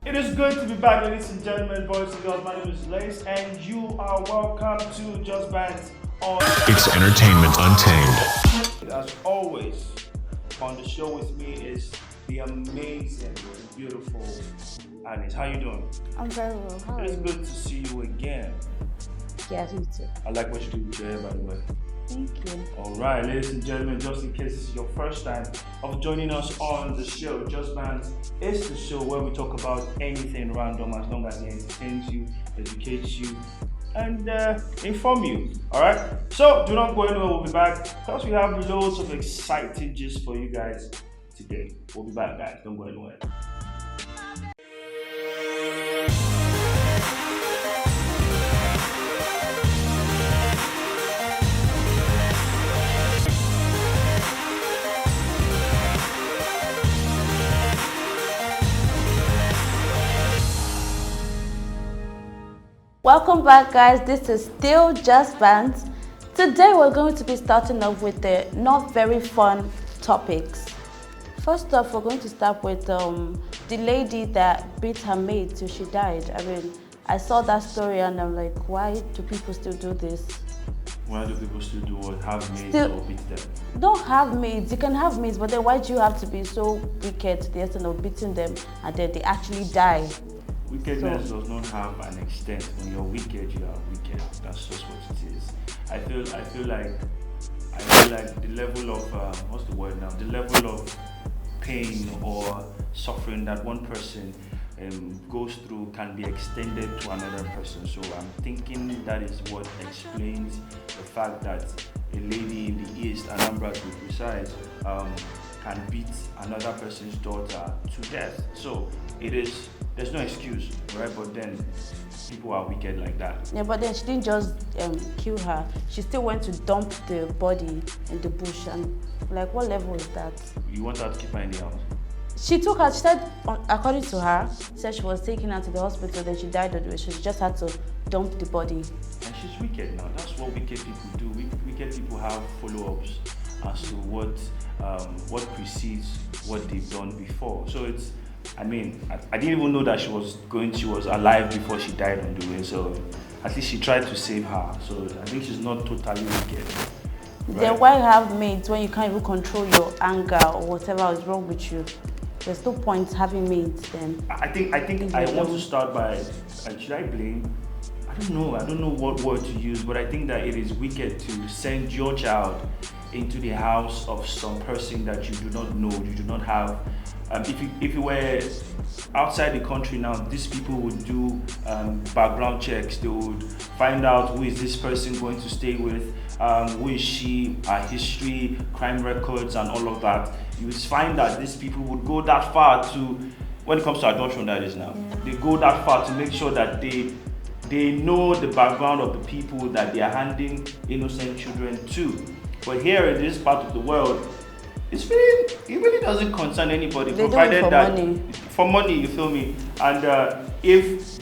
It is good to be back, ladies and gentlemen, boys and girls. My name is Lace, and you are welcome to Just Bants on. It's entertainment untamed. As always, on the show with me is the amazing, beautiful Anis. How you doing? I'm very well. How are It's you? good to see you again. Yeah, you too. I like what you do with your hair, by the way. Thank you. All right, ladies and gentlemen, just in case this is your first time of joining us on the show, Just Bants is the show where we talk about anything random as long as it entertains you, educates you, and inform you. All right, so do not go anywhere. We'll be back because we have loads of exciting gist for you guys today. We'll be back, guys. Don't go anywhere. Welcome back, guys. This is still Just Bants. Today we're going to be starting off with the not very fun topics. First off, we're going to start with the lady that beat her maid till she died. I mean, I saw that story and I'm like, why do people still do this? Why do people still do what? Have maids Still- or beat them? Don't have maids. You can have maids, but then why do you have to be so wicked to the extent of beating them and then they actually die? Wickedness does not have an extent. When you're wicked, you are wicked. That's just what it is. I feel like the level of what's the word now? The level of pain or suffering that one person goes through can be extended to another person. So I'm thinking that is what explains the fact that a lady in the East, Anambra to be precise, can beat another person's daughter to death. So there's no excuse, right? But then people are wicked like that. Yeah, but then she didn't just kill her. She still went to dump the body in the bush. And like, what level is that? You want her to keep her in the house? She took her, she said, according to her, said she was taken her to the hospital, then she died on the way. She just had to dump the body. And she's wicked now. That's what wicked people do. Wicked people have follow-ups as to what precedes what they've done before. So it's, I didn't even know that she was alive before she died on the way. So at least she tried to save her. So I think she's not totally wicked. Right? Then why have maids when you can't even control your anger or whatever is wrong with you? There's no point having maids then. I think I want to start by, should I blame? I don't know what word to use, but I think that it is wicked to send your child into the house of some person that you do not know, you do not have. If you were outside the country now, these people would do background checks. They would find out who is this person going to stay with, who is she, her history, crime records, and all of that. You would find that these people would go that far to, when it comes to adoption, that is now, they go that far to make sure that they know the background of the people that they are handing innocent children to. But here in this part of the world, it really doesn't concern anybody, They do it provided for that money. for money, you feel me? And if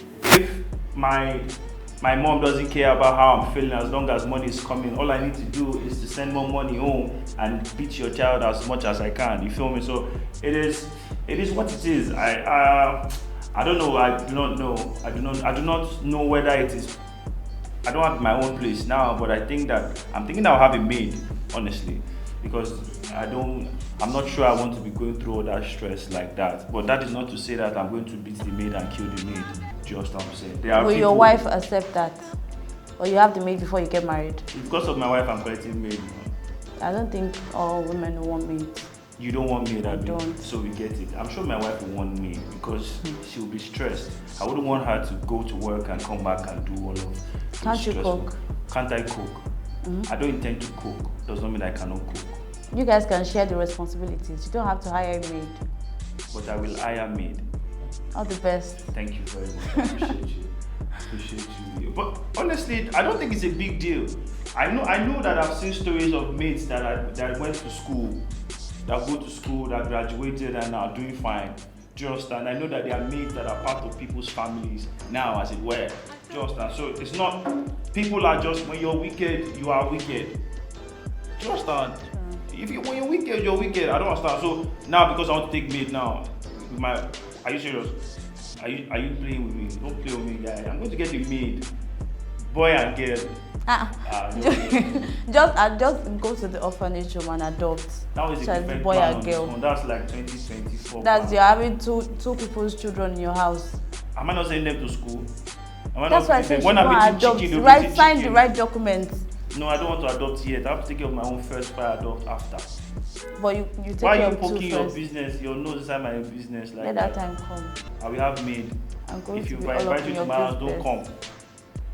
my mom doesn't care about how I'm feeling, as long as money is coming, all I need to do is to send more money home and beat your child as much as I can. You feel me? So it is what it is. I don't know. I do not know. I do not know whether it is. I don't have my own place now, but I'm thinking I'll have a maid, honestly, because I'm not sure I want to be going through all that stress like that. But that is not to say that I'm going to beat the maid and kill the maid. Just what I'm saying. Will your wife accept that? Or you have the maid before you get married? Because of my wife, I'm collecting maid. I don't think all women want maids. You don't want maid, I don't. So we get it. I'm sure my wife will want me because she will be stressed. I wouldn't want her to go to work and come back and do all of those Can't you stressful- cook? Can't I cook? I don't intend to cook. Does not mean I cannot cook. You guys can share the responsibilities. You don't have to hire a maid. But I will hire maid. All the best. Thank you very much. I appreciate you. But honestly, I don't think it's a big deal. I know that I've seen stories of mates that went to school, that go to school, that graduated and are doing fine. Do you understand? I know that there are mates that are part of people's families now, as it were. Do you understand? So it's not, people are just, when you're wicked, you are wicked. Do you understand? When you're wicked, you're wicked. I don't understand. So now, because I want to take maid now, are you serious? Are you playing with me? Don't play with me, guy. I'm going to get a maid, boy and girl. No. just go to the orphanage home and adopt. That was a different boy plan and girl. That's like 2024. That's you're having two people's children in your house. Am I not sending them to school? That's why I said when I'm adopt. Right, sign the right documents. No, I don't want to adopt yet. I have to take care of my own first before I adopt after. But you take Why care are you of poking two your first. business, your nose inside my business like Let that time come. I will have maid. I'm going If to you be all invite up you in to your my house, don't business.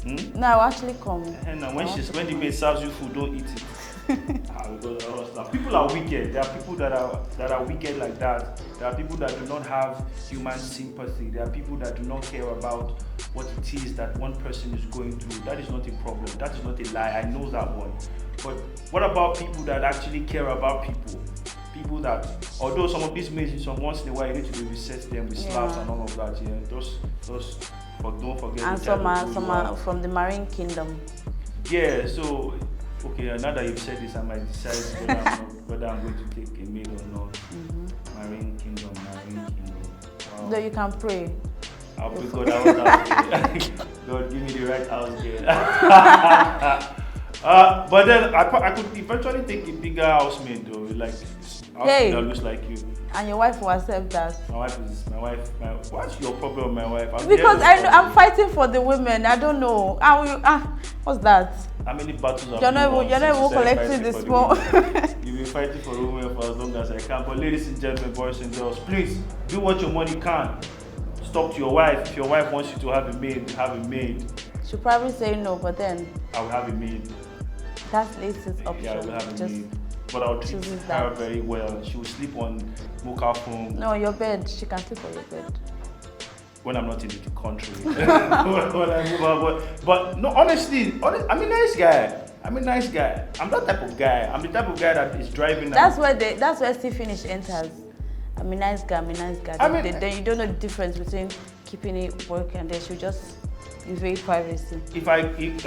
come. No, I'll actually come. And when the maid serves you food, don't eat it. People are wicked. There are people that are wicked like that. There are people that do not have human sympathy. There are people that do not care about what it is that one person is going through. That is not a problem. That is not a lie. I know that one. But what about people that actually care about people? People that, although some of these maids, once in a while, you need to reset them with slaps and all of that. Yeah, those. But don't forget. And some are from the marine kingdom. Yeah. So. Okay, now that you've said this, I might decide whether I'm going to take a maid or not. Marine kingdom. Wow. No, you can pray. I'll pray God out God, give me the right house girl. But then I could eventually take a bigger housemaid though, like housemaid that looks like you. And your wife will accept that. What's your problem with my wife? Because I'm fighting for the women. I don't know. What's that? How many battles have you're not even collecting the small. You've been fighting for women for as long as I can. But ladies and gentlemen, boys and girls, please do what your money can. Talk to your wife. If your wife wants you to have a maid, have a maid. She'll probably say no, but then I will have a maid. That's Lisa's option. Yeah, I will have a maid. But I'll treat her very well. She will sleep on mocha foam. No, your bed. She can sleep on your bed. When I'm not in the country. when I move out. But no, honestly, I'm a nice guy. I'm that type of guy. I'm the type of guy that is driving. That's where still finish enters. I'm a nice guy. Then you don't know the difference between keeping it work and then she'll just invade privacy. Are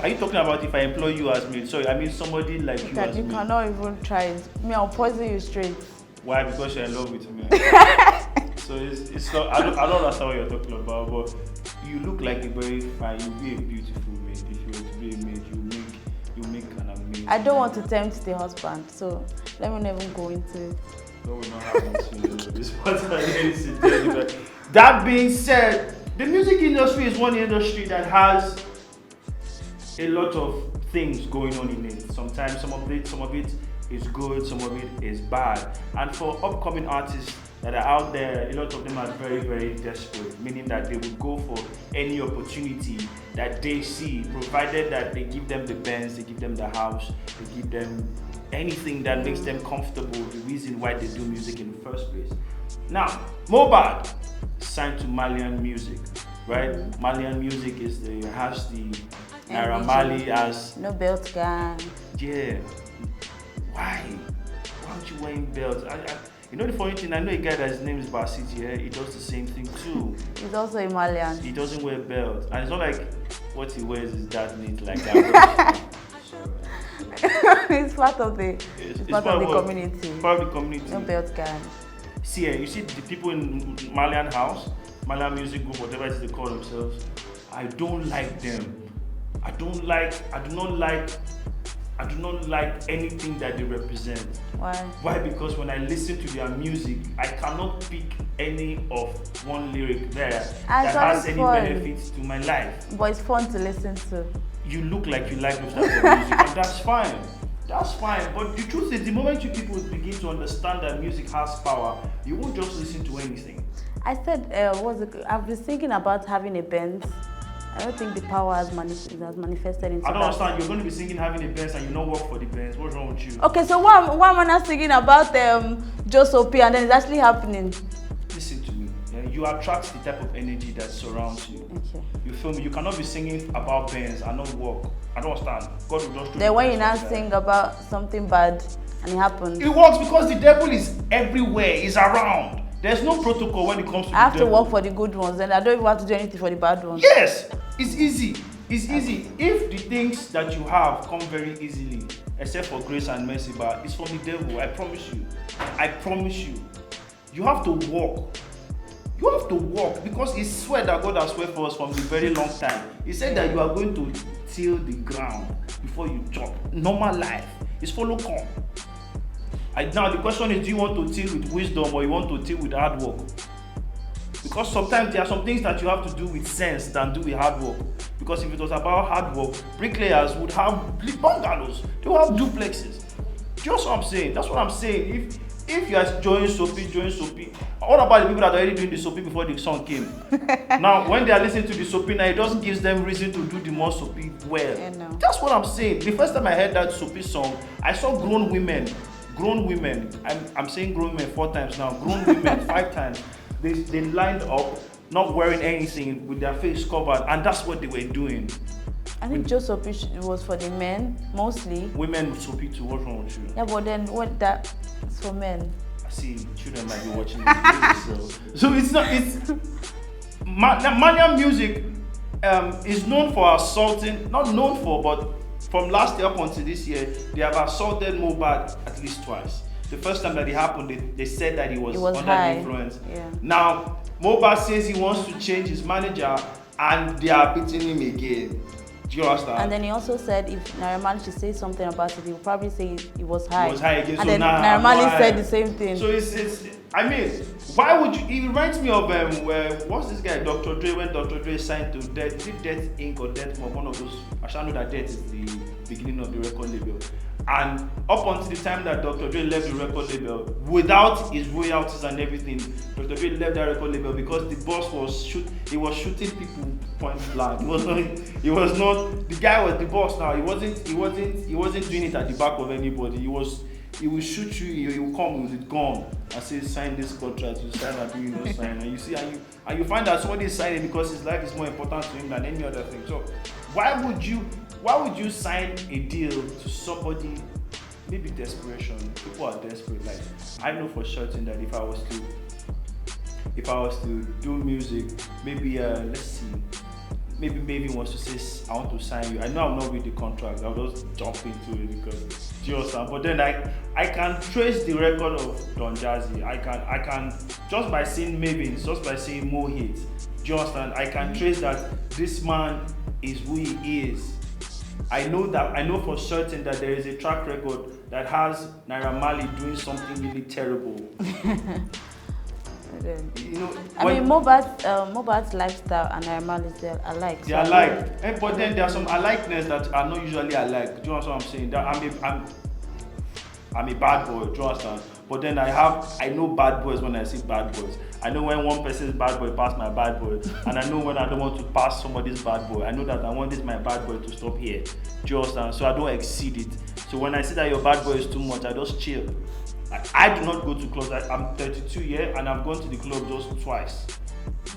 you talking about if I employ you as maid? Sorry, I mean somebody like you as maid. You cannot even try it. I'll poison you straight. Why? Because you're in love with me. So it's not. I don't understand what you're talking about. But you look like a very fine. You'll be a beautiful maid. If you were to be a maid, you make an amazing. I don't want to tempt the husband, so let me never go into it. No, we're not having this part. That being said, the music industry is one industry that has a lot of things going on in it. Sometimes some of it is good, some of it is bad. And for upcoming artists that are out there, a lot of them are very, very desperate, meaning that they would go for any opportunity that they see, provided that they give them the Bants, they give them the house, they give them anything that makes them comfortable, the reason why they do music in the first place. Now, Mohbad signed to MARLIAN Music, right? MARLIAN Music has the Naira Marley as no belt gang. Yeah. Why aren't you wearing belts? You know the funny thing, I know a guy that his name is Basiti, yeah? He does the same thing too. He's also a Malian. He doesn't wear belts. And it's not like what he wears is that neat like that. It's part of the community. Part of the community. No belt gang. See, you see the people in MARLIAN House, MARLIAN Music Group, whatever it is they call themselves, I don't like them. I do not like anything that they represent. Why? Why? Because when I listen to their music, I cannot pick any of one lyric there that has any benefits to my life. But it's fun to listen to. You look like you like those type of music, and that's fine. That's fine. But the truth is, the moment you people begin to understand that music has power, you won't just listen to anything. I said, I've been thinking about having a band. I don't think the power has manifested into that. I don't understand. You're going to be singing having a Bants and you don't work for the Bants. What's wrong with you? Okay, so why am I not singing about Josopi and then it's actually happening? Listen to me. Yeah? You attract the type of energy that surrounds you. Okay. You feel me? You cannot be singing about Bants and not work. I don't understand. God will just do. Then when you now sing about something bad and it happens. It works because the devil is everywhere. He's around. There's no protocol when it comes to the devil. I have to work for the good ones and I don't even have to do anything for the bad ones. Yes! It's easy. It's easy. If the things that you have come very easily, except for grace and mercy, but it's from the devil. I promise you. You have to work. You have to walk because he swear that God has swear for us from the very long time. He said that you are going to till the ground before you jump. Normal life is follow come. Now the question is, do you want to till with wisdom or you want to till with hard work? Because sometimes there are some things that you have to do with sense than do with hard work. Because if it was about hard work, bricklayers would have bungalows. They would have duplexes. Just what I'm saying. That's what I'm saying. If you are joining Soapy. What about the people that are already doing the Soapy before the song came? Now, when they are listening to the Soapy now, it just gives them reason to do the more Soapy well. Yeah, no. That's what I'm saying. The first time I heard that Soapy song, I saw grown women. I'm saying grown women 4 times now. Grown women 5 times. They lined up, not wearing anything, with their face covered, and that's what they were doing. I think Joe Soapy was for the men, mostly. Women Soapy too, what's wrong with you? Yeah, but then what that is for men. I see children might be watching this. So MARLIAN music is known for assaulting, not known for, but from last year up until this year, they have assaulted Mohbad at least twice. The first time that it happened, they said that he was under the influence. Yeah. Now, Mohbad says he wants to change his manager and they are beating him again. Do you understand? And then he also said if Naira Marley should say something about it, he would probably say he was high. He was high again. And so then now Naira Marley said the same thing. So I mean, why would you? It reminds me of what's this guy, Dr. Dre, when Dr. Dre signed to Death Inc. or Death Mob, one of those. I shall know that Death is the beginning of the record label. And up until the time that Dr. Dre left the record label, without his royalties and everything, Dr. Dre left that record label because the boss was shooting people point blank. He was not the guy was the boss now. He wasn't doing it at the back of anybody. He will shoot you, he will come with a gun and say, sign this contract, you sign and you don't sign. And you see, and you find that somebody is signing because his life is more important to him than any other thing. So why would you sign a deal to somebody? Maybe desperation. People are desperate. Like, I know for certain that if I was to do music, maybe let's see, maybe wants to say I want to sign you. I know I'm not with the contract. I'll just jump into it because do you understand? But then I can trace the record of Don Jazzy. I can just by seeing Mavins, just by seeing Mo hits. Do you understand? I can trace that this man is who he is. I know for certain that there is a track record that has Naira Marley doing something really terrible. You know, Mohbad's lifestyle and Naira Marley's are alike. They are alike, but then there are some alikeness that are not usually alike. Do you understand what I'm saying? That I'm a bad boy. Do you understand? But then I know bad boys when I see bad boys. I know when one person's bad boy pass my bad boy, and I know when I don't want to pass somebody's bad boy. I know that I want this my bad boy to stop here. Do you understand? So I don't exceed it. So when I see that your bad boy is too much, I just chill. I do not go to clubs. I'm 32 years and I've gone to the club just twice. Do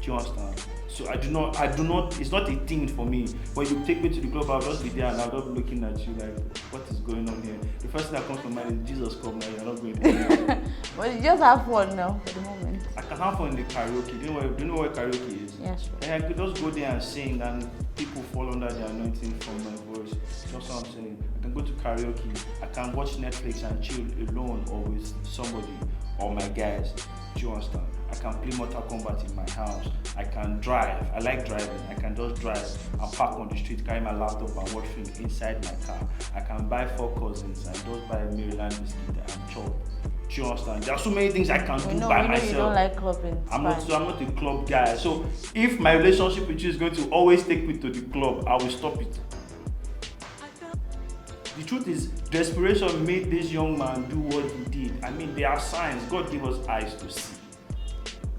you understand? So I do not, it's not a thing for me. When you take me to the club, I'll just be there and I'll just be looking at you like, what is going on here? The first thing that comes to mind is Jesus come now, you're not going to Well, you just have fun now for the moment. I can have fun in the karaoke. Do you know what karaoke is? Yeah, sure. And I could just go there and sing and people fall under the anointing from my voice. That's what I'm saying. I can go to karaoke, I can watch Netflix and chill alone or with somebody or my guys. Do you understand? I can play Mortal Kombat in my house. I can drive. I like driving. I can just drive and park on the street, carry my laptop and watch film inside my car. I can buy 4 cousins and just buy a MARLIAN biscuit and chop. Do you understand? There are so many things I can do by myself. You don't like clubbing. I'm not a club guy. So if my relationship with you is going to always take me to the club, I will stop it. The truth is, desperation made this young man do what he did. I mean, there are signs. God gave us eyes to see.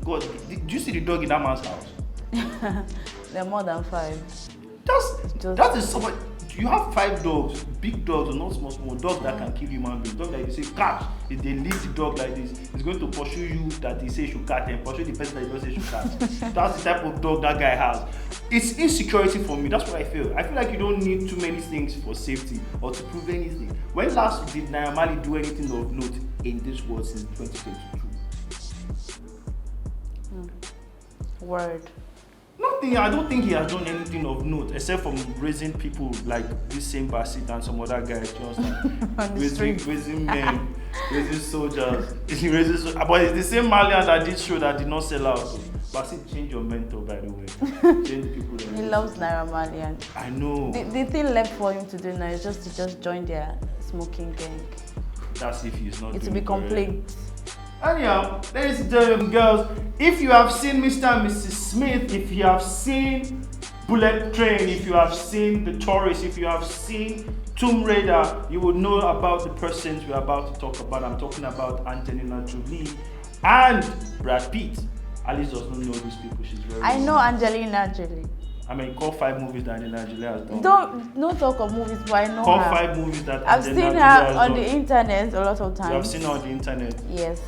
God, did you see the dog in that man's house? There are more than 5. That is somebody. You have 5 dogs, big dogs or not small dogs that can kill human beings. Dogs that you say catch, if they leave the dog like this, it's going to pursue you that he say should catch and pursue the person that he doesn't say should catch. That's the type of dog that guy has. It's insecurity for me. That's what I feel. I feel like you don't need too many things for safety or to prove anything. When last did Naira Marley do anything of note in this world since 2022? Word. Nothing. I don't think he has done anything of note except from raising people like this same Basit and some other guys. Just like raising men. Racist soldiers. But it's the same Malian that did show that did not sell out. So. But see, change your mentor, by the way. Change people. He loves Naira Marley. I know. The thing left for him to do now is just to join their smoking gang. That's if he's not. It will be complete. Anyhow, ladies and gentlemen, girls, if you have seen Mr. and Mrs. Smith, if you have seen Bullet Train, if you have seen The Tourist, if you have seen Tomb Raider, you will know about the persons we're about to talk about. I'm talking about Angelina Jolie and Brad Pitt. Alice does not know these people. She's very. I know Angelina Jolie. I mean, call 5 movies that Angelina Jolie has done. Don't talk of movies, but I know call her. 5 movies that I've Angelina seen Jolie her has on done. the internet a lot of times. You have seen her on the internet? Yes.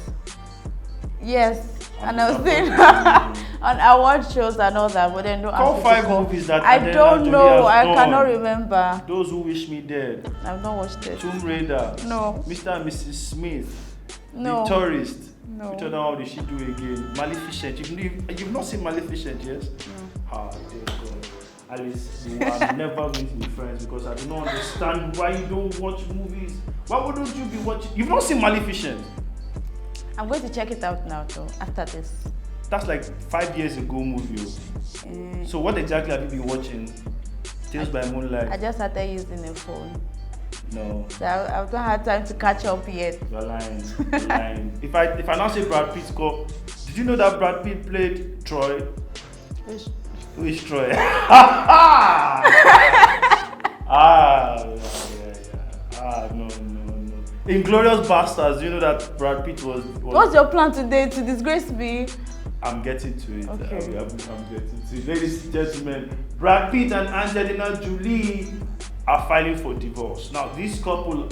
And I've seen her on award shows and all that, but then don't call ask 5 movies that I Angelina don't Jolie know. has I done. cannot remember. Those Who Wish Me Dead. I've not watched it. Tomb Raider. No. Mr. and Mrs. Smith. No. The Tourist. No. Which other one did she do again? Maleficent. You've not seen Maleficent, yes? No. Ah, dear God. Alice, you are never going to be friends because I do not understand why you don't watch movies. Why wouldn't you be watching? You've not seen Maleficent? I'm going to check it out now, though, after this. That's like 5 years ago movie. So what exactly have you been watching? Tales by Moonlight? I just started using a phone. No. So I've not had time to catch up yet. You're lying. You're lying. If I now say Brad Pitt score, did you know that Brad Pitt played Troy? Which Troy? No. Inglourious Bastards. You know that Brad Pitt was. What's your plan today to disgrace me? I'm getting to it. Okay. I'm getting to it. Ladies and gentlemen, Brad Pitt and Angelina Jolie are filing for divorce. Now, this couple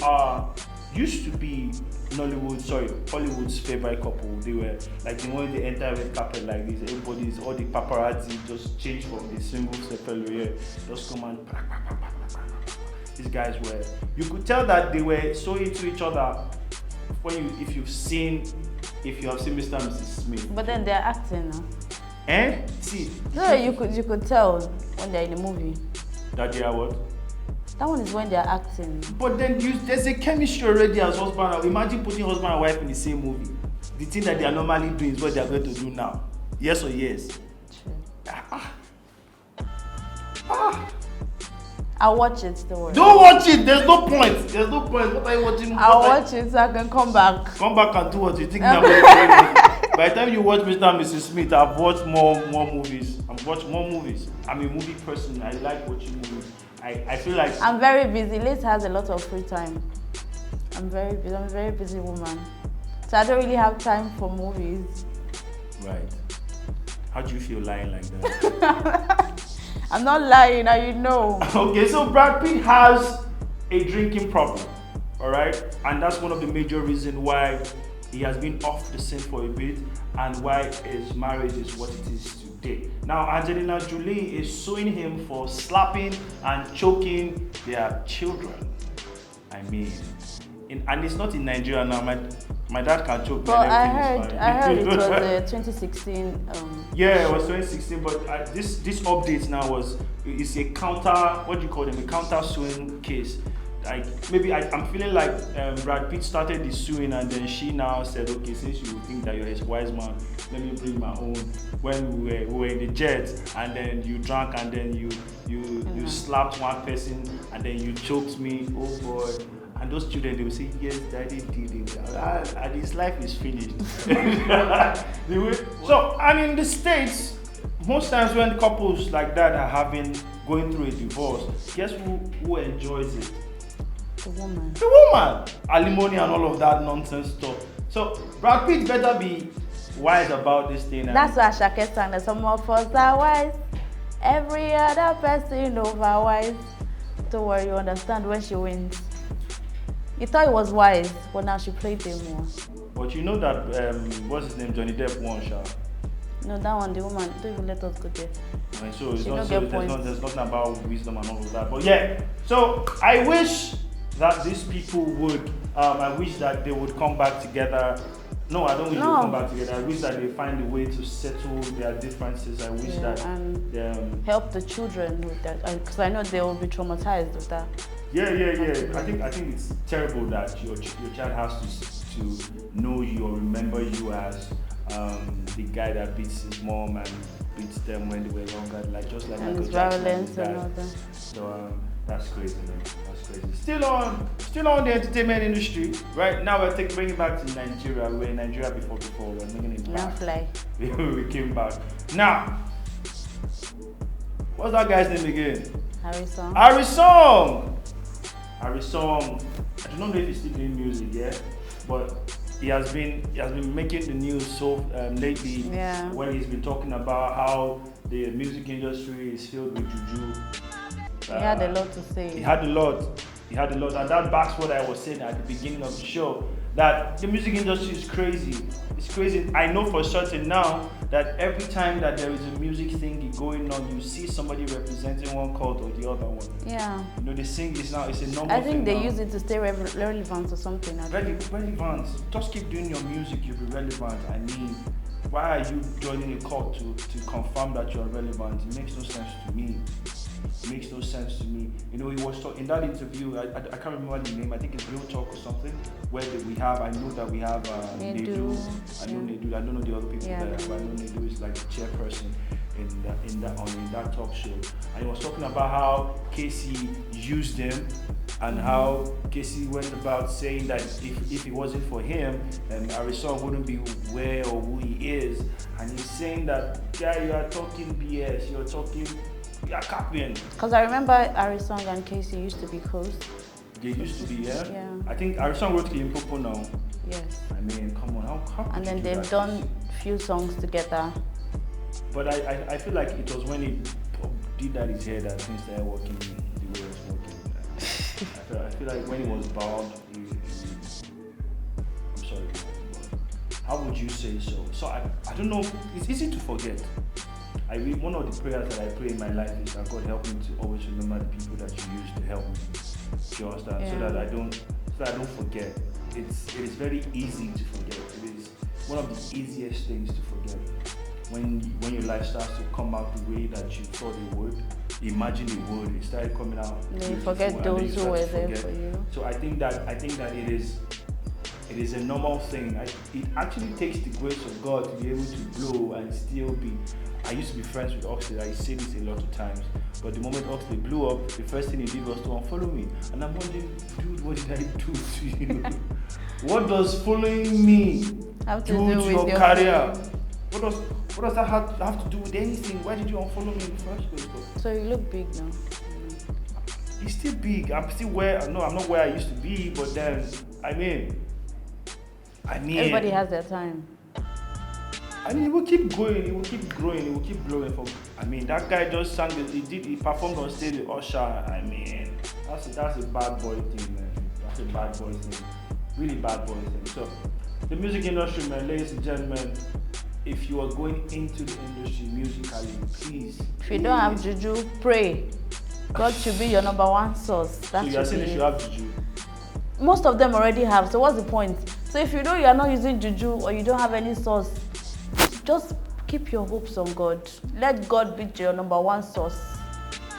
used to be Hollywood's favorite couple. They were like the moment they enter red carpet like this, all the paparazzi just change from the single sepelware, just come and these guys were. You could tell that they were so into each other if you have seen Mr. and Mrs. Smith. But then they're acting now. See. No, you could tell when they're in the movie. That they are what? That one is when they're acting. But then there's a chemistry already as husband. Imagine putting husband and wife in the same movie. The thing that they are normally doing is what they are going to do now. Yes or yes? True. I'll watch it, don't worry. Don't watch it. There's no point. What are you watching? I'll watch it so I can come back. Come back and do what you think. By the time you watch Mr. and Mrs. Smith, I've watched more movies. I'm a movie person. I like watching movies. I feel like I'm very busy. Liz has a lot of free time. I'm very busy. I'm a very busy woman. So I don't really have time for movies. Right. How do you feel lying like that? I'm not lying, now you know. Okay, so Brad Pitt has a drinking problem, all right? And that's one of the major reasons why he has been off the scene for a bit and why his marriage is what it is today. Now, Angelina Jolie is suing him for slapping and choking their children. I mean, and it's not in Nigeria now. My dad can choke. But I heard it was 2016. Yeah, it was 2016. But this update now it's a counter. What do you call them? A counter suing case. Like maybe I'm feeling like Brad Pitt started the suing and then she now said, okay, since you think that you're a wise man, let me bring my own. When we were in the jet and then you drank and then you slapped one person and then you choked me. Oh boy. And those children, they will say, yes, daddy did it. And his life is finished. So, and in the States, most times when couples like that are going through a divorce, guess who enjoys it? The woman. The woman. Alimony and all of that nonsense stuff. So, Brad Pitt better be wise about this thing. That's why Shake sang that some of us are wise. Every other person over wise. Don't worry, you understand when she wins. You thought it was wise, but now she played them more. But you know that, what's his name, Johnny Depp won, Sha. No, that one, the woman, don't even let us go there. And so there's nothing about wisdom and all of that. But yeah, so I wish that these people would, I wish that they would come back together. No, I don't wish they would come back together. I wish that they find a way to settle their differences. I wish that and help the children with that, because I know they will be traumatized with that. Yeah. I think it's terrible that your child has to know you or remember you as the guy that beats his mom and beats them when they were younger, like just like And Michael it's Jackson violence and and his all dad. that. So that's crazy, man. That's crazy. Still on the entertainment industry. Right now, we're bringing it back to Nigeria. We were in Nigeria before. We're bringing it Now back. fly. We came back. Now, what's that guy's name again? Harrison. Harrison. I don't know if he's still doing music, yeah, but he has been making the news so lately. Yeah. When he's been talking about how the music industry is filled with juju. He had a lot to say. He had a lot, and that backs what I was saying at the beginning of the show. That the music industry is crazy. It's crazy. I know for certain now that every time that there is a music thing going on, you see somebody representing one cult or the other one. Yeah. You know, they sing this now. It's a normal thing. I think they now. use it to stay relevant or something. Relevant. Just keep doing your music. You'll be relevant. I mean, why are you joining a cult to confirm that you're relevant? It makes no sense to me. It makes no sense to me. You know, he was talking in that interview. I can't remember the name. I think it's Real Talk or something. Where we have, I know that we have Nedu. I know Nedu. I don't know the other people there, but I know Nedu is like the chairperson in that talk show. And he was talking about how Casey used him and how Casey went about saying that if it wasn't for him, Harrison wouldn't be where or who he is. And he's saying that, guy, you are talking BS. You're capping. Because I remember Harrison and Casey used to be close. They used to be, yeah? Yeah. I think Harrison wrote Limpopo now. Yes. I mean, come on, how could And then you do they've that? done few songs together. But I feel like it was when he did that his hair that things started working the way it was working. I feel like when he was bald, I'm sorry, but how would you say so? So I don't know, it's easy to forget. One of the prayers that I pray in my life is that God help me to always remember the people that you used to help me. Do you understand? Yeah. So that I don't forget. It is very easy to forget. It is one of the easiest things to forget. When your life starts to come out the way that you thought it would, imagine it would. It started coming out. Then you forget those who were there for you. So I think that it is a normal thing. It actually takes the grace of God to be able to blow and still be. I used to be friends with Oxley. I say this a lot of times. But the moment Oxley blew up, the first thing he did was to unfollow me. And I'm wondering, dude, what did I do to you? What does following me do to your career? What does that have to do with anything? Why did you unfollow me in the first place? So you look big now. He's still big. I'm still I'm not where I used to be, but then, I mean. Everybody has their time. It will keep going, it will keep growing, it will keep blowing. That guy just sang he performed on stage with Usher. That's a bad boy thing, man. That's a bad boy thing. Really bad boy thing. So, the music industry, man, ladies and gentlemen, if you are going into the industry musically, please. If you don't have juju, pray. God should be your number one source. So you are saying you should have juju? Most of them already have, so what's the point? So if you know you are not using juju or you don't have any source, just keep your hopes on God. Let God be your number one source.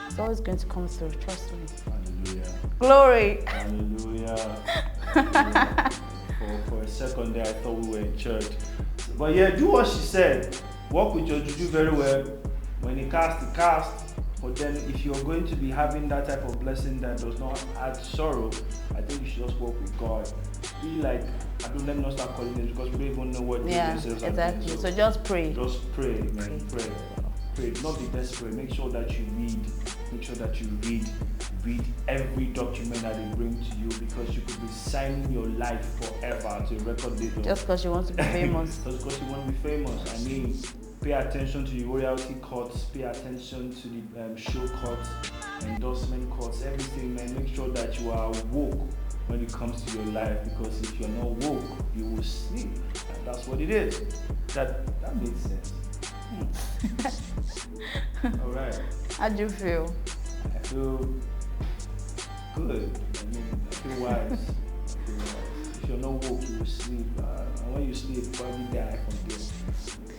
It's always going to come through, trust me. Hallelujah. Glory. Hallelujah. Hallelujah. For a second there, I thought we were in church. But yeah, do what she said. Work with your juju very well. When you cast. But then if you're going to be having that type of blessing that does not add sorrow, I think you should just work with God. Be like, let me not start calling names because we don't even know what themselves are doing. So just pray. Just pray, man. Pray. Not be desperate. Make sure that you read. Make sure that you read every document that they bring to you, because you could be signing your life forever to a record label. Just because you want to be famous. Just because you want to be famous. Pay attention to the royalty cuts, pay attention to the show cuts, endorsement cuts, everything, man. Make sure that you are woke when it comes to your life, because if you're not woke, you will sleep. And that's what it is. That makes sense. All right. How do you feel? I feel good. I feel wise. If you're not woke, you will sleep. And when you sleep, you probably die from there.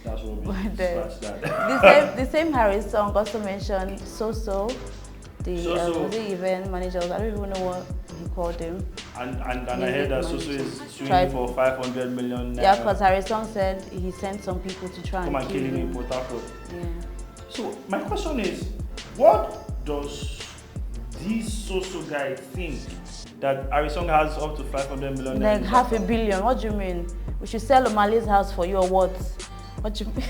That's what we scratch that. The same Harris song also mentioned So, the event manager. I don't even know what he called him. And I heard that Soso is suing Try- for 500 million. Yeah, because Harrison said he sent some people to try come and kill him in him. Port Harcourt. Yeah. So my question is, what does this Soso guy think that Harrison has up to 500 million? Like $500 million. What do you mean? We should sell Omale's house for you or what? What do you mean?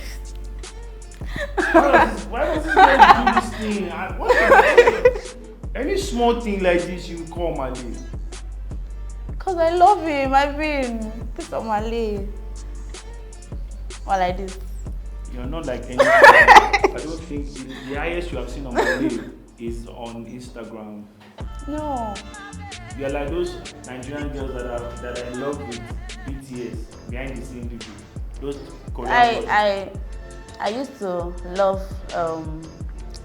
Why does this guy do this thing? Any small thing like this, you call Mali. Because I love him. I mean, this Omale. Or like this. You're not like any. I don't think the highest you have seen on Mali is on Instagram. No. You're like those Nigerian girls that are in love with BTS behind the scene people. Those Korean girls. I used to love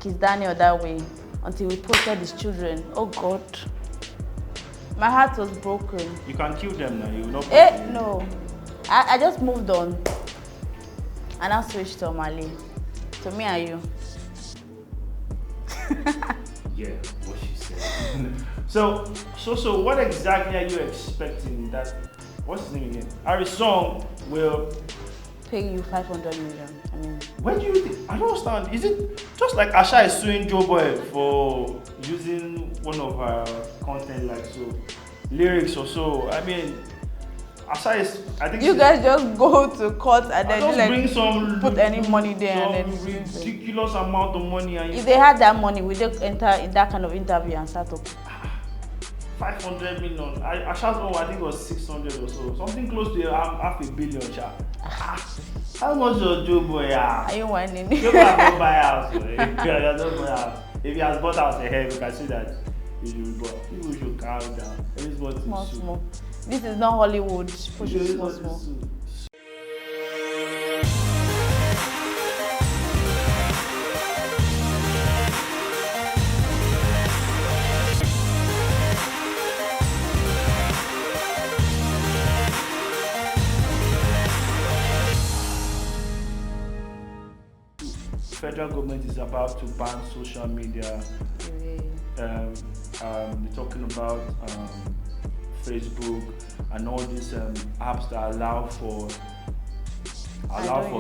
Kiss Daniel that way until we posted his children. Oh God. My heart was broken. You can kill them now, you will not No. I just moved on. And I switched to Omale. To me and you. Yeah, what she said. So what exactly are you expecting that, what's his name again? Harrison will pay you 500 million. I mean, when do you think? I don't understand. Is it just like Asha is suing Joe Boy for using one of her content, like so lyrics or so? I mean, Asha is. I think you guys just go to court and then just like bring some put any money there and some then ridiculous amount of money. And if they had that money, would they enter in that kind of interview and start up? 500 million. Asha's own, I think it was 600 or so, something close to $500 million. How much does Joe Boy have? Are you whining? Joe Boy has not buy house. If he has bought house ahead, we can see that he should buy. People should calm down. Small. This is not Hollywood. Push it small. Federal government is about to ban social media. They're talking about Facebook and all these apps that allow for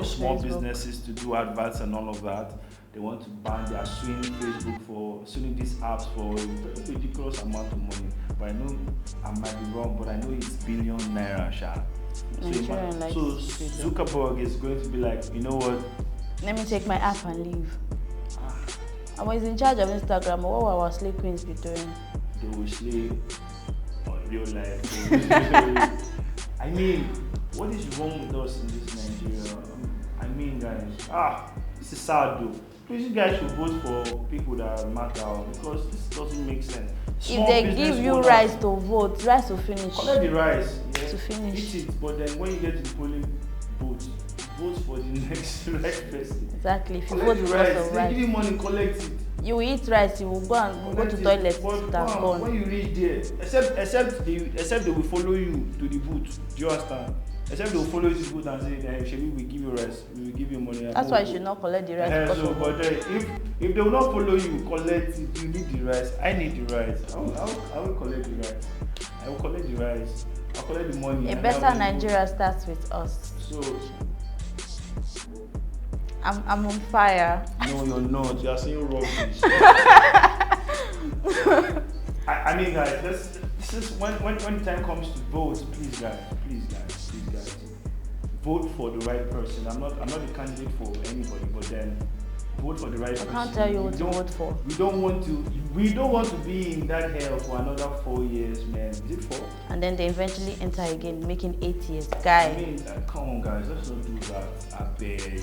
small businesses to do adverts and all of that. They want to ban. They are suing Facebook for suing these apps for a ridiculous amount of money. But I know I might be wrong, but I know it's billion naira, sha. So Zuckerberg is going to be like, you know what? Let me take my app and leave. I was in charge of Instagram. What will our slay queens be doing? They will slay on real life. I mean, what is wrong with us in this Nigeria? I mean, guys, this is sad though. Please, you guys should vote for people that matter because this doesn't make sense. If they give you rights to vote, rights to finish. Collect the rights. Yeah, to finish. Eat it, but then when you get to the polling booth, vote for the next right person. Exactly. If you collect vote the because rights, of they rights, give you money, collect it. you will eat rice. You will go to toilet. When you reach there, except they will follow you to the booth. Do you understand? Except they will follow you to the booth and say, "Shall we give you rice? We will give you money." That's why you should not collect the rice. But if they will not follow you, collect it. You need the rice. I need the rice. I will collect the rice. I will collect the rice. I'll collect the money. A better Nigeria starts with us. So I'm on fire. No, you're not. You're saying rubbish. I mean, guys, this is when the time comes to vote. Please, guys, vote for the right person. I'm not the candidate for anybody, but then vote for the right person. I can't tell you what to vote for. We don't want to be in that hell for another 4 years, man. Is it 4? And then they eventually enter again, making 8 years. Guy. I mean, come on, guys, let's not do that. I beg.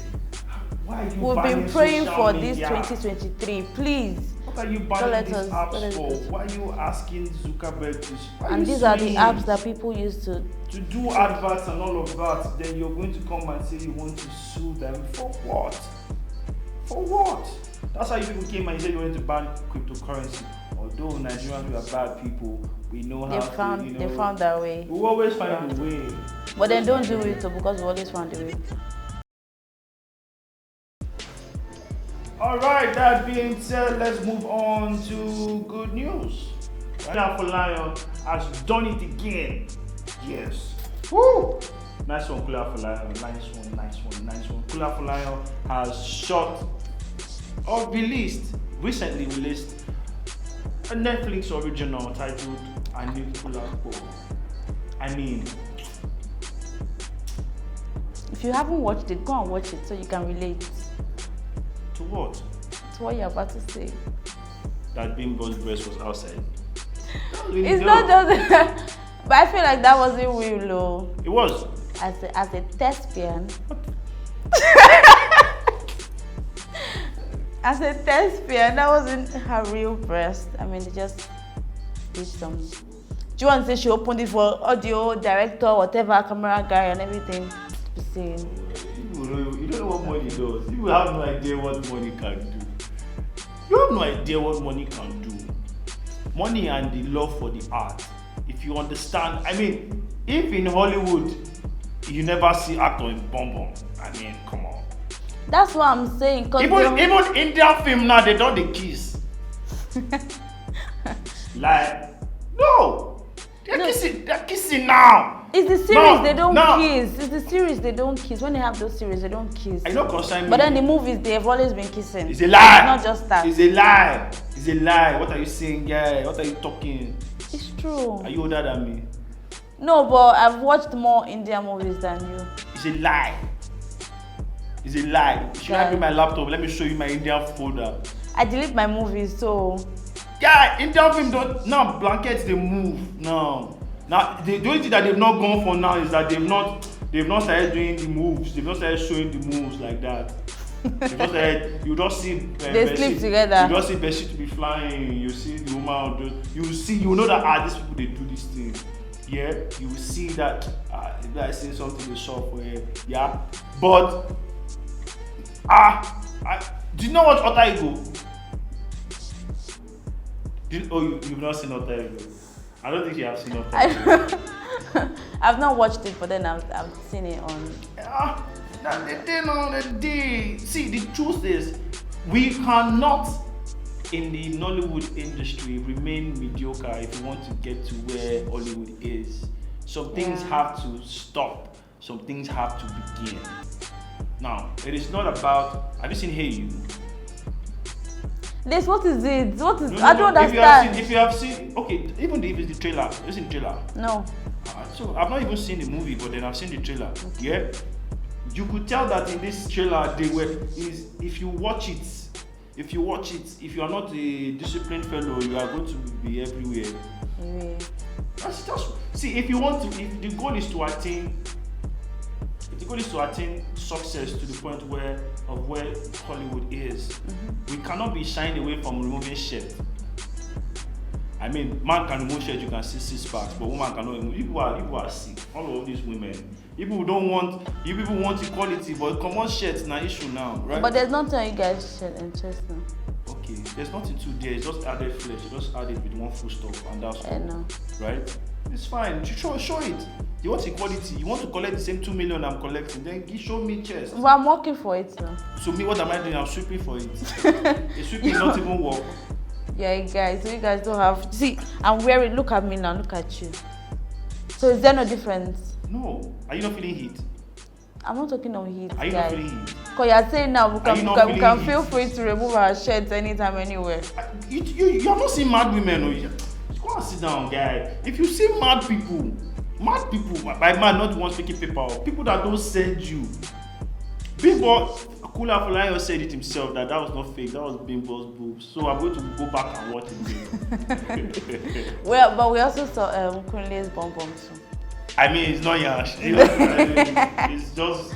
Why are you We've banning been praying for media? this 2023. Please. What are you banning these apps for? Why are you asking Zuckerberg to? And these are the apps that people use to do adverts and all of that. Then you're going to come and say you want to sue them for what? For what? That's how you people came and said you wanted to ban cryptocurrency. Although Nigerians are bad people, we know how they found their way. We always find a way. But then don't do it because we always found a way. Alright, that being said, let's move on to good news. Kula for Lion has done it again. Yes. Woo! Nice one, Kula for Lion. Nice one. Kula for Lion has shot or recently released a Netflix original titled I Need Kula For. I mean, if you haven't watched it, go and watch it so you can relate. To what? To what you're about to say. That Bimbo's breast was outside. It's not just but I feel like that wasn't real though. It was. As a thespian. As a thespian, that wasn't her real breast. I mean, they just did some. Do you want to say she opened it for audio, director, whatever, camera guy and everything to be saying? You don't know what money does. You have no idea what money can do. You have no idea what money can do. Money and the love for the art. If you understand, I mean, if in Hollywood you never see actor in Bom, I mean, come on. That's what I'm saying. Even Indian film now, they don't the kiss. Like, no, they're kissing now. It's the series they don't kiss. It's the series they don't kiss. When they have those series, they don't kiss. I don't concern me. But then the movies, they have always been kissing. It's a lie. It's not just that. It's a lie. It's a lie. What are you saying, guy? What are you talking? It's true. Are you older than me? No, but I've watched more Indian movies than you. It's a lie. It's a lie. Should I bring my laptop? Let me show you my Indian folder. I delete my movies, so. Yeah, Indian film don't. Now blankets they move. No. Now the only thing that they've not gone for now is that they've not started doing the moves. They've not started showing the moves like that. They've not started. You don't see. They sleep together. You don't see Beshi to be flying. You see the woman. You know that these people they do this thing. Yeah, you will see that if I say something they shop for him. Yeah, but do you know what Alter Ego? You've not seen Alter Ego? I don't think you have seen Alter Ego. I've not watched it, but then I've seen it on. See, the truth is, we cannot in the Nollywood industry remain mediocre if we want to get to where Hollywood is. Some things have to stop. Some things have to begin. Now, it is not about. Have you seen Hey You? This, what is it? What is? No, I don't understand. If you have seen, okay, even if it's the trailer, have you seen the trailer? No. So I've not even seen the movie, but then I've seen the trailer. Okay. Yeah, you could tell that in this trailer if you watch it, if you are not a disciplined fellow, you are going to be everywhere. That's just see if the goal is to attain. If the goal is to attain success to the point where Hollywood is, we cannot be shying away from removing shirt. I mean, man can remove shirt, you can see 6 packs, but woman cannot remove. People are sick. All of these women. People want equality, but common shirts na issue now, right? But there's nothing on you guys shirt and chest now. Okay, there's nothing to there. It's just added flesh. You just add it with one full stop, and that's all. No. Right? It's fine. Show it. You want equality. You want to collect the same 2 million I'm collecting. Then show me chest. But I'm working for it now. So me, what am I doing? I'm sweeping for it. The sweeping is not even work. Yeah, guys. So you guys don't have. See, I'm wearing. Look at me now. Look at you. So is there no difference? No. Are you not feeling heat? I'm not talking of heat. Are you not feeling heat? Because you're saying now we can feel free to remove our shirts anytime, anywhere. You have not seen mad women, or you go and sit down, guy. If you see mad people, by mad, not one speaking paper, people that don't send you. Bimbo, Kula for Lion said it himself that was not fake, that was Bimbo's boobs. So I'm going to go back and watch it. Well, but we also saw Kunle's Bom Bom too. I mean, it's not yash. It's just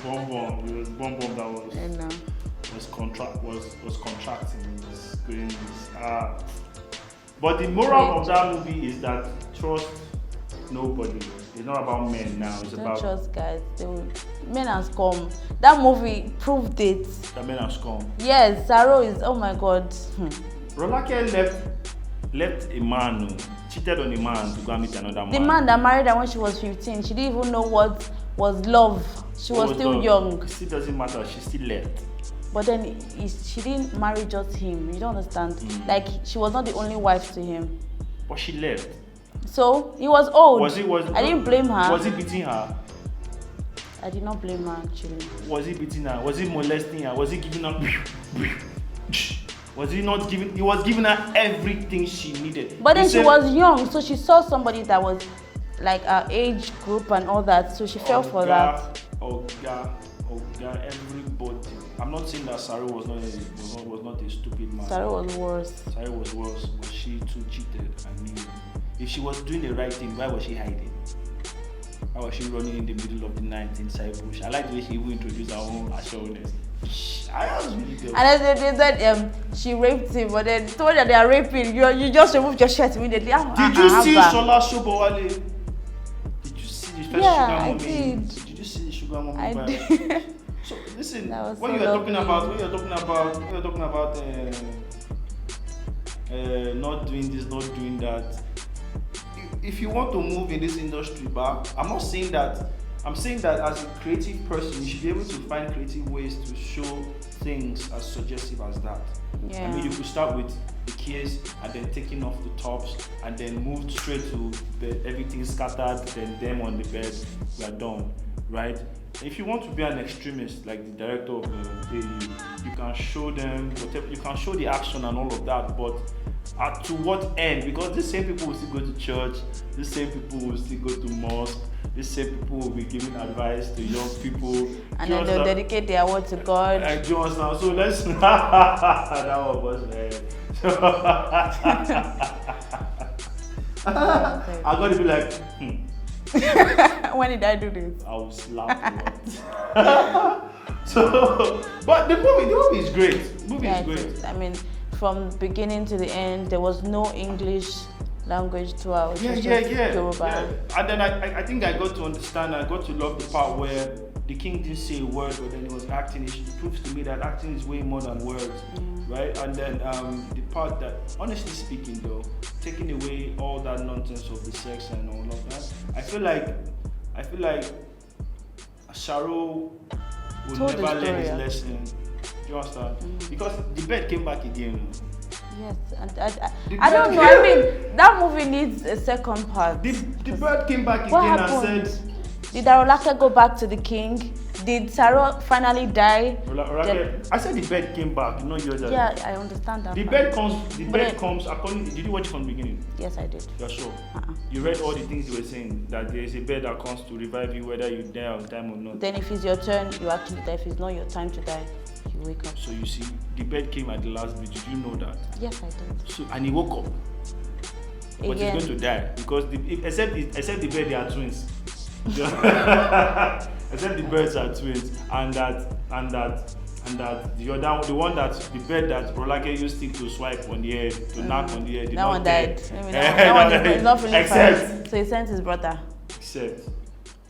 Bom Bom. It was Bom Bom that was contracting. Was doing this. But the moral of that movie is that trust nobody. It's not about men now. It's about trust guys. Men has come. That movie proved it. That men has come. Yes, Saro is. Oh my God. Rolake left a man. Cheated on a man to go and meet another man. The man that married her when she was 15, she didn't even know what was love. She was still young. It still doesn't matter, she still left. But then she didn't marry just him. You don't understand? Like, she was not the only wife to him. but she left. So he was old. I didn't blame her. Was he beating her? I did not blame her actually. Was he beating her? Was he molesting her? Was he giving her? Was he not giving? He was giving her everything she needed. But then she was young, so she saw somebody that was like her age group and all that, so she fell for that. Everybody. I'm not saying that Sarah was not a stupid man. Sarah was worse. Sarah was worse. Was she too cheated? I mean, if she was doing the right thing, why was she hiding? Why was she running in the middle of the night inside bush? I like the way she even introduced her own assurance. I was really good. And then they said she raped him, but then told that they are raping. You just removed your shirt immediately. Did you see Shola Shobowale? Did you see the first Sugar Mommy? Did you see the Sugar Mommy? I did. So listen, when so you're talking about not doing this, not doing that. If you want to move in this industry, but I'm not saying that. I'm saying that as a creative person, you should be able to find creative ways to show things as suggestive as that. Yeah. I mean, you could start with the keys and then taking off the tops and then move straight to bed, everything scattered, then them on the bed, we are done, right? If you want to be an extremist, like the director of you can show them, whatever, you can show the action and all of that, but to what end? Because the same people will still go to church, the same people will still go to mosque, the same people will be giving advice to young people. And then they'll dedicate their word to God. Do you understand? So let's that one was I got to be like, When did I do this? I will slap you. So, but the movie is great. The movie is great. I mean, from beginning to the end, there was no English language throughout. Yeah. And then I think I got to understand, I got to love the part where the king didn't say a word, but then he was acting. It proves to me that acting is way more than words, right? And then the part that, honestly speaking though, taking away all that nonsense of the sex and all of that, I feel like Sharo would never learn his lesson. Do you understand? Because the bed came back again. Yes, and I don't know. I mean, that movie needs a second part. The bird came back What again happened? and said, did Arolake go back to the king? Did Sarah finally die? I said the bird came back. You know you're that. Yeah, I understand that. The part. bed comes according. Did you watch it from the beginning? Yes, I did. You're sure? You read all the things they were saying, that there is a bed that comes to revive you whether you die on time or not. Then if it's your turn, you actually die. If it's not your time to die, you wake up. So you see, the bed came at the last bit. Did you know that? Yes, I did. So and he woke up, but he's going to die because except the bed, they are twins. Except the birds are twins, and that the other, the one that the bird that Rolake used to swipe on the head, to knock on the head, that one died. That one is not feeling fine. So he sent his brother. Except.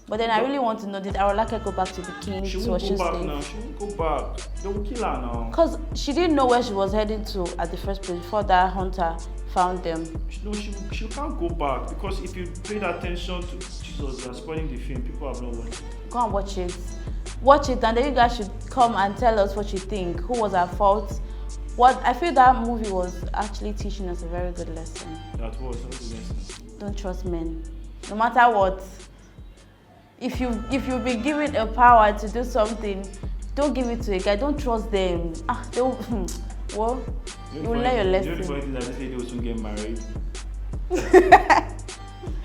But then I really want to know, did Arolake go back to the king? She won't go back now. She won't go back. They will kill her now. Because she didn't know where she was heading to at the first place before that hunter found them. No, she can't go back because if you paid attention to Jesus and spoiling the film, people have not watched it. Go and watch it. Watch it, and then you guys should come and tell us what you think. Who was at fault? What I feel that movie was actually teaching us a very good lesson. That was the lesson. Don't trust men, no matter what. If you've been given a power to do something, don't give it to a guy. Don't trust them. Well, you will learn your lesson. You know the funny thing that this lady will soon get married.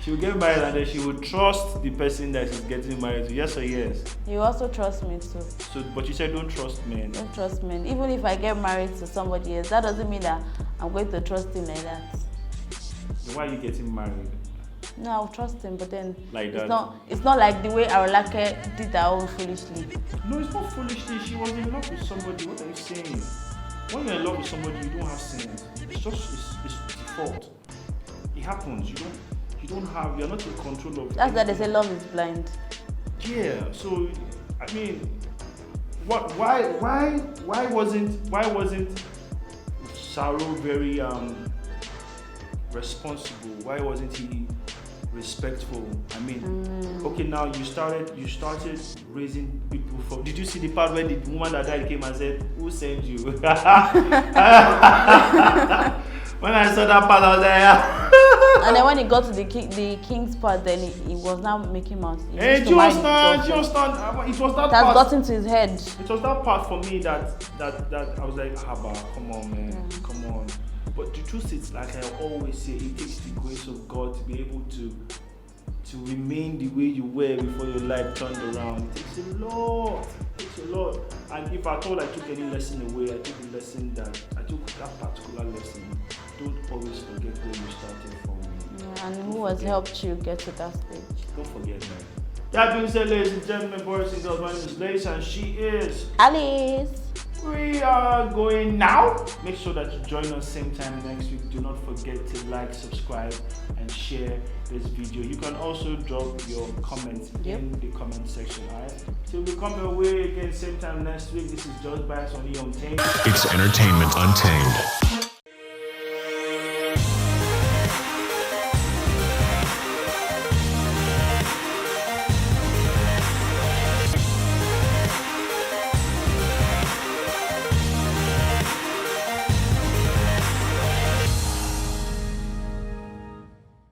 She will get married and then she will trust the person that she's getting married to. Yes or yes? You also trust me too. So, but you said don't trust men. Don't trust men. Even if I get married to somebody else, that doesn't mean that I'm going to trust him like that. So why are you getting married? No, I'll trust him, but then like it's not like the way Arolake did her own foolishly. No, it's not foolishly. She was in love with somebody. What are you saying? When you're in love with somebody, you don't have sense. It's default. It happens. You're not in control of. That's why they say love is blind. Yeah. So, I mean, why wasn't Saro very responsible? Why wasn't he respectful? I mean, okay, now you started raising people for. Did you see the part where the woman that died came and said, "Who sent you?" When I saw that part, I was like, yeah. And then when he got to the king's part, then he was now making mouth. Hey, do you understand? It was that It has part. gotten to his head. It was that part for me that I was like, Haba, come on, man, come on. But the truth is, like I always say, it takes the grace of God to be able to remain the way you were before your life turned around. It takes a lot. It takes a lot. And if I thought I took any lesson away, I took the lesson that particular lesson. Don't always forget where you started from. Yeah, and who has helped you get to that stage? Don't forget, man. That being said, ladies and gentlemen, boys and girls, my name is Lace and she is Alice. We are going now. Make sure that you join us same time next week. Do not forget to like, subscribe, and share this video. You can also drop your comments in the comment section. Alright. Till we come your way again same time next week. This is Just Bants on Untamed. It's entertainment untamed.